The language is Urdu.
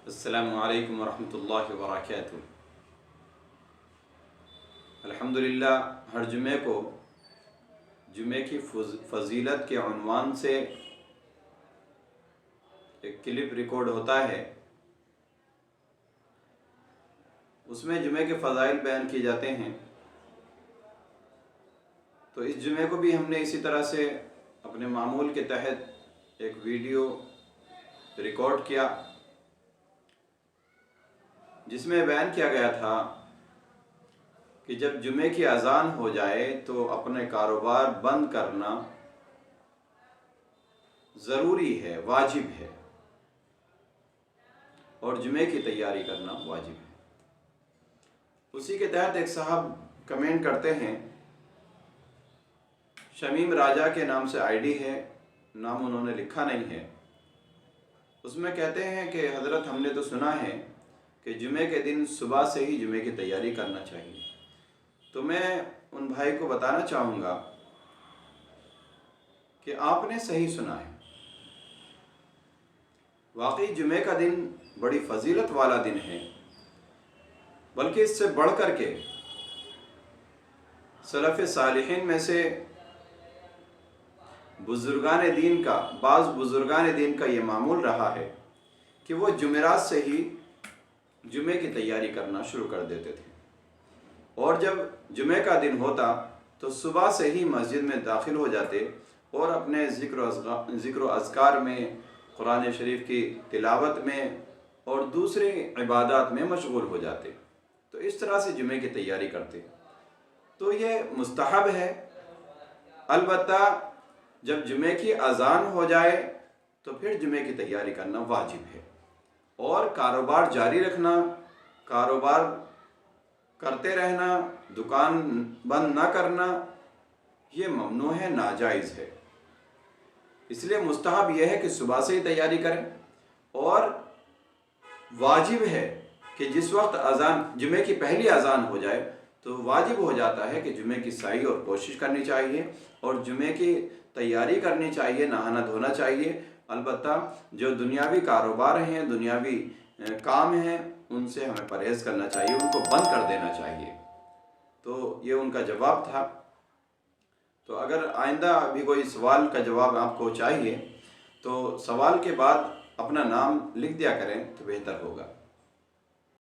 السلام علیکم ورحمۃ اللہ وبرکاتہ۔ الحمدللہ ہر جمعے کو جمعے کی فضیلت کے عنوان سے ایک کلپ ریکارڈ ہوتا ہے، اس میں جمعے کے فضائل بیان کیے جاتے ہیں۔ تو اس جمعے کو بھی ہم نے اسی طرح سے اپنے معمول کے تحت ایک ویڈیو ریکارڈ کیا، جس میں بیان کیا گیا تھا کہ جب جمعے کی اذان ہو جائے تو اپنے کاروبار بند کرنا ضروری ہے، واجب ہے، اور جمعے کی تیاری کرنا واجب ہے۔ اسی کے تحت ایک صاحب کمنٹ کرتے ہیں، شمیم راجہ کے نام سے آئی ڈی ہے، نام انہوں نے لکھا نہیں ہے۔ اس میں کہتے ہیں کہ حضرت ہم نے تو سنا ہے کہ جمعے کے دن صبح سے ہی جمعے کی تیاری کرنا چاہیے۔ تو میں ان بھائی کو بتانا چاہوں گا کہ آپ نے صحیح سنا ہے، واقعی جمعے کا دن بڑی فضیلت والا دن ہے، بلکہ اس سے بڑھ کر کے سلف صالحین میں سے بعض بزرگان دین کا یہ معمول رہا ہے کہ وہ جمعرات سے ہی جمعے کی تیاری کرنا شروع کر دیتے تھے، اور جب جمعے کا دن ہوتا تو صبح سے ہی مسجد میں داخل ہو جاتے اور اپنے ذکر و اذکار میں، قرآن شریف کی تلاوت میں اور دوسرے عبادات میں مشغول ہو جاتے۔ تو اس طرح سے جمعے کی تیاری کرتے۔ تو یہ مستحب ہے، البتہ جب جمعے کی اذان ہو جائے تو پھر جمعے کی تیاری کرنا واجب ہے، اور کاروبار جاری رکھنا، کاروبار کرتے رہنا، دکان بند نہ کرنا، یہ ممنوع ہے، ناجائز ہے۔ اس لیے مستحب یہ ہے کہ صبح سے ہی تیاری کریں، اور واجب ہے کہ جس وقت جمعے کی پہلی اذان ہو جائے تو واجب ہو جاتا ہے کہ جمعے کی سعی اور کوشش کرنی چاہیے، اور جمعے کی تیاری کرنی چاہیے، نہانا دھونا چاہیے۔ البتہ جو دنیاوی کاروبار ہیں، دنیاوی کام ہیں، ان سے ہمیں پرہیز کرنا چاہیے، ان کو بند کر دینا چاہیے۔ تو یہ ان کا جواب تھا۔ تو اگر آئندہ بھی کوئی سوال کا جواب آپ کو چاہیے تو سوال کے بعد اپنا نام لکھ دیا کریں تو بہتر ہوگا۔